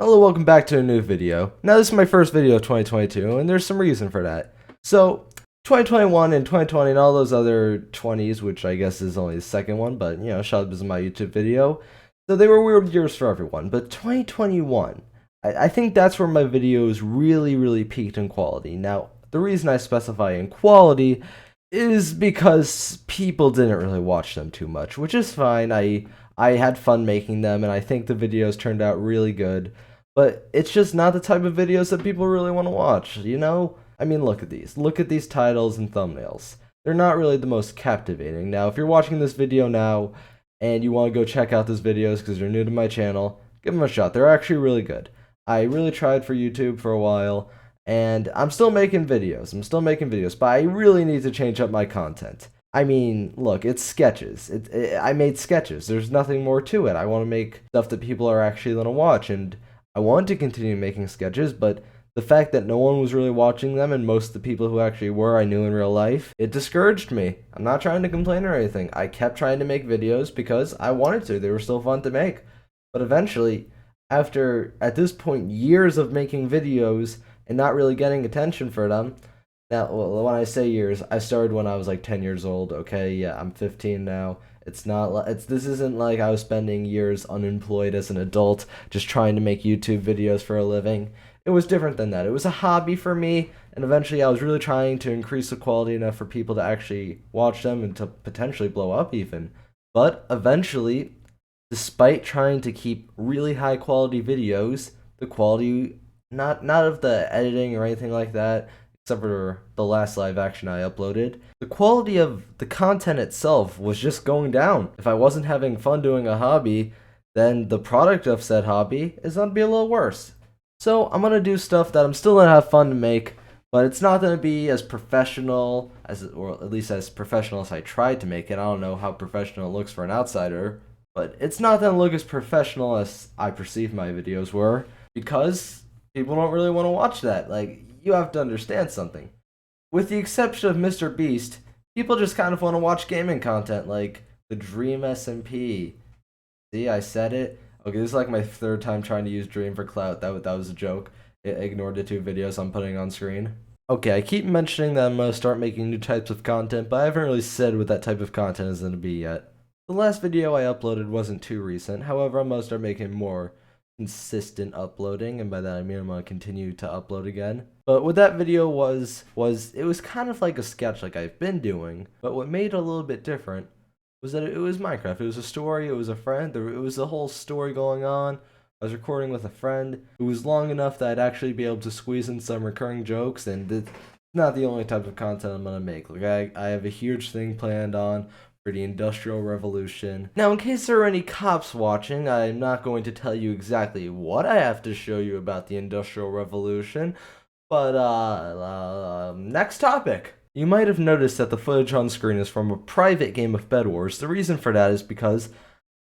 Hello, welcome back to a new video. Now this is my first video of 2022, and there's some reason for that. So, 2021 and 2020 and all those other 20s, which I guess is only the second one, but you know, shut up, this is my YouTube video. So they were weird years for everyone, but 2021, I think that's where my videos really peaked in quality. Now, the reason I specify in quality is because people didn't really watch them too much, which is fine. I had fun making them, and I think the videos turned out really good. But it's just not the type of videos that people really want to watch, you know? I mean, look at these. Look at these titles and thumbnails. They're not really the most captivating. Now, if you're watching this video now and you want to go check out those videos because you're new to my channel, give them a shot. They're actually really good. I really tried for YouTube for a while, and I'm still making videos. But I really need to change up my content. I mean, look, it's sketches. I made sketches. There's nothing more to it. I want to make stuff that people are actually going to watch, and I wanted to continue making sketches, but the fact that no one was really watching them and most of the people who actually were I knew in real life, it discouraged me. I'm not trying to complain or anything. I kept trying to make videos because I wanted to. They were still fun to make. But eventually, after, at this point, years of making videos and not really getting attention for them, now, well, when I say years, I started when I was like 10 years old, okay? Yeah, I'm 15 now. This isn't like I was spending years unemployed as an adult just trying to make YouTube videos for a living. It was different than that. It was a hobby for me, and eventually I was really trying to increase the quality enough for people to actually watch them and to potentially blow up even. But eventually, despite trying to keep really high quality videos, the quality not of the editing or anything like that, except for the last live action I uploaded, the quality of the content itself was just going down. If I wasn't having fun doing a hobby, then the product of said hobby is going to be a little worse. So I'm going to do stuff that I'm still going to have fun to make, but it's not going to be as professional, or at least as professional as I tried to make it. I don't know how professional it looks for an outsider, but it's not going to look as professional as I perceive my videos were, because people don't really want to watch that. Like, you have to understand something. With the exception of Mr. Beast, people just kind of want to watch gaming content like the Dream SMP. See, I said it. Okay, this is like my third time trying to use Dream for clout. That was a joke. It ignored the two videos I'm putting on screen. Okay, I keep mentioning that I'm going to start making new types of content, but I haven't really said what that type of content is going to be yet. The last video I uploaded wasn't too recent, however I'm going to start making more consistent uploading, and by that I mean I'm gonna continue to upload again. But what that video was it was kind of like a sketch like I've been doing, but what made it a little bit different was that it was Minecraft. It was a story, it was a friend, it was a whole story going on. I was recording with a friend. It was long enough that I'd actually be able to squeeze in some recurring jokes, and it's not the only type of content I'm gonna make. Like I have a huge thing planned on for the Industrial Revolution. Now, in case there are any cops watching, I'm not going to tell you exactly what I have to show you about the Industrial Revolution, but, next topic. You might have noticed that the footage on screen is from a private game of Bed Wars. The reason for that is because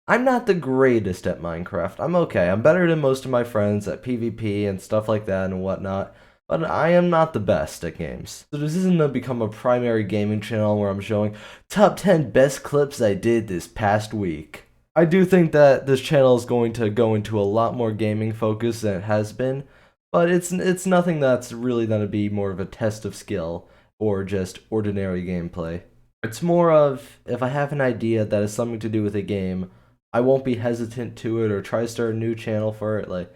I'm not the greatest at Minecraft. I'm okay. I'm better than most of my friends at PvP and stuff like that and whatnot, but I am not the best at games. So this isn't going to become a primary gaming channel where I'm showing top 10 best clips I did this past week. I do think that this channel is going to go into a lot more gaming focus than it has been, but it's nothing that's really going to be more of a test of skill or just ordinary gameplay. It's more of, if I have an idea that has something to do with a game, I won't be hesitant to it or try to start a new channel for it, like,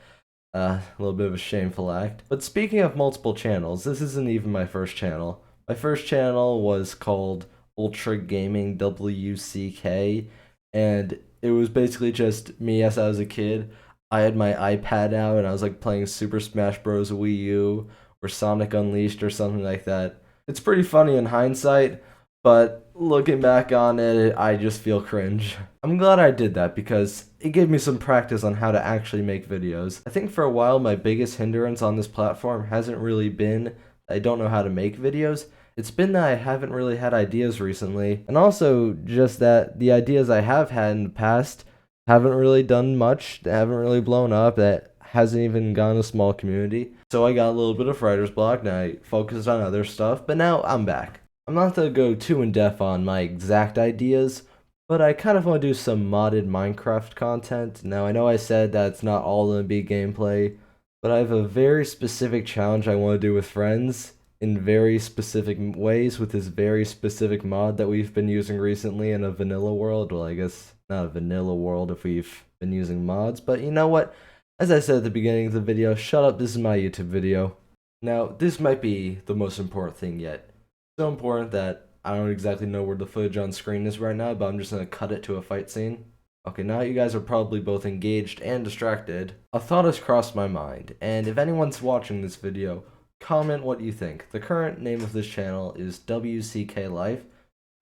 a little bit of a shameful act. But speaking of multiple channels, this isn't even my first channel. My first channel was called Ultra Gaming WCK, and it was basically just me as I was a kid. I had my iPad out and I was like playing Super Smash Bros. Wii U or Sonic Unleashed or something like that. It's pretty funny in hindsight, but looking back on it, I just feel cringe. I'm glad I did that because it gave me some practice on how to actually make videos. I think for a while my biggest hindrance on this platform hasn't really been I don't know how to make videos. It's been that I haven't really had ideas recently, and also just that the ideas I have had in the past haven't really done much, they haven't really blown up, that hasn't even gotten a small community. So I got a little bit of writer's block and I focused on other stuff, but now I'm back. I'm not going to go too in depth on my exact ideas, but I kind of want to do some modded Minecraft content. Now, I know I said that it's not all going to be gameplay, but I have a very specific challenge I want to do with friends in very specific ways with this very specific mod that we've been using recently in a vanilla world. Well, I guess not a vanilla world if we've been using mods, but you know what? As I said at the beginning of the video, shut up, this is my YouTube video. Now, this might be the most important thing yet. So important that I don't exactly know where the footage on screen is right now, but I'm just gonna cut it to a fight scene. Okay, now you guys are probably both engaged and distracted. A thought has crossed my mind, and if anyone's watching this video, comment what you think. The current name of this channel is WCK Life.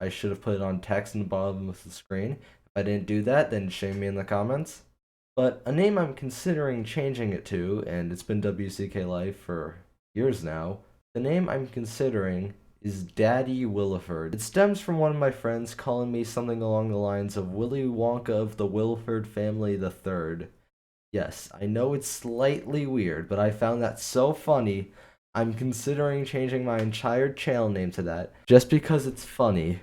I should have put it on text in the bottom of the screen. If I didn't do that, then shame me in the comments. But a name I'm considering changing it to, and it's been WCK Life for years now, the name I'm considering is Daddy Williford. It stems from one of my friends calling me something along the lines of Willy Wonka of the Williford family the third. Yes, I know it's slightly weird, but I found that so funny, I'm considering changing my entire channel name to that, just because it's funny.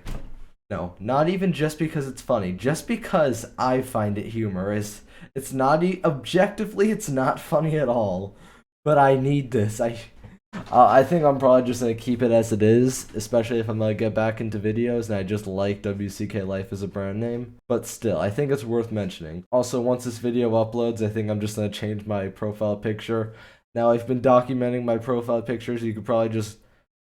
No, not even just because it's funny, just because I find it humorous. It's not objectively, it's not funny at all, but I need this. I think I'm probably just gonna keep it as it is, especially if I'm gonna get back into videos and I just like WCK Life as a brand name. But still, I think it's worth mentioning. Also, once this video uploads, I think I'm just gonna change my profile picture. Now, I've been documenting my profile pictures. You could probably just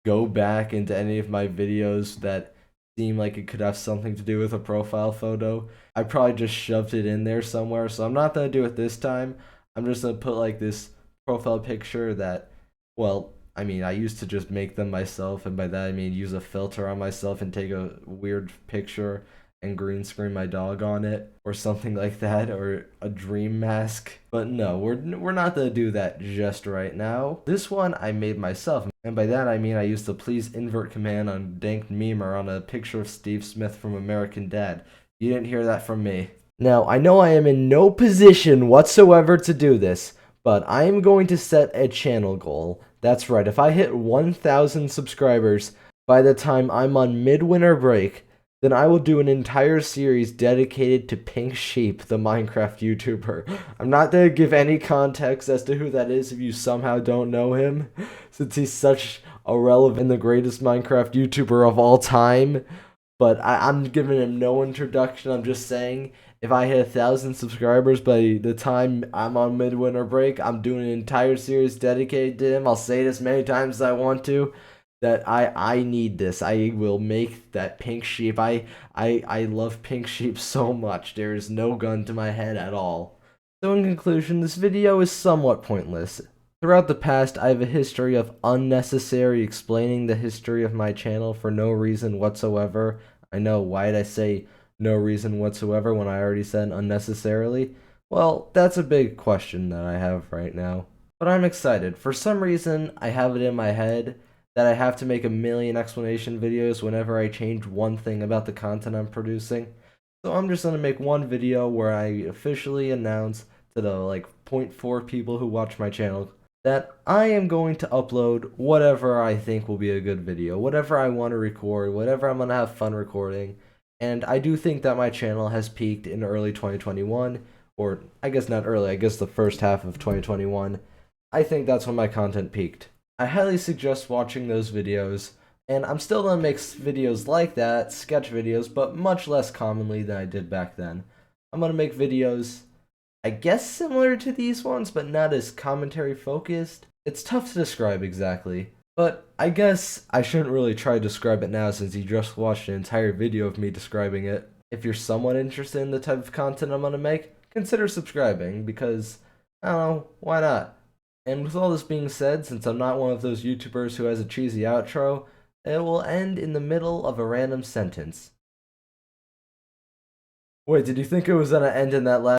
go back into any of my videos that seem like it could have something to do with a profile photo. I probably just shoved it in there somewhere, so I'm not gonna do it this time. I'm just gonna put like this profile picture that, well, I mean, I used to just make them myself, and by that I mean use a filter on myself and take a weird picture and green screen my dog on it, or something like that, or a dream mask. But no, we're not gonna do that just right now. This one I made myself, and by that I mean I used the please invert command on Dank Memer on a picture of Steve Smith from American Dad. You didn't hear that from me. Now, I know I am in no position whatsoever to do this, but I am going to set a channel goal. That's right, if I hit 1,000 subscribers by the time I'm on midwinter break, then I will do an entire series dedicated to Pink Sheep, the Minecraft YouTuber. I'm not going to give any context as to who that is if you somehow don't know him, since he's such a relevant and the greatest Minecraft YouTuber of all time. But I'm giving him no introduction. I'm just saying, if I hit 1,000 subscribers by the time I'm on midwinter break, I'm doing an entire series dedicated to him. I'll say it as many times as I want to, that I need this. I will make that Pink Sheep. I love Pink Sheep so much. There is no gun to my head at all. So in conclusion, this video is somewhat pointless. Throughout the past, I have a history of unnecessary explaining the history of my channel for no reason whatsoever. I know, why did I say no reason whatsoever when I already said unnecessarily? Well, that's a big question that I have right now. But I'm excited. For some reason, I have it in my head that I have to make a million explanation videos whenever I change one thing about the content I'm producing. So I'm just gonna make one video where I officially announce to the like 0.4 people who watch my channel that I am going to upload whatever I think will be a good video, whatever I want to record, whatever I'm going to have fun recording. And I do think that my channel has peaked in early 2021, or I guess not early, I guess the first half of 2021. I think that's when my content peaked. I highly suggest watching those videos, and I'm still going to make videos like that, sketch videos, but much less commonly than I did back then. I'm going to make videos, I guess, similar to these ones, but not as commentary focused. It's tough to describe exactly, but I guess I shouldn't really try to describe it now since you just watched an entire video of me describing it. If you're somewhat interested in the type of content I'm gonna make, consider subscribing because, I don't know, why not? And with all this being said, since I'm not one of those YouTubers who has a cheesy outro, it will end in the middle of a random sentence. Wait, did you think it was gonna end in that last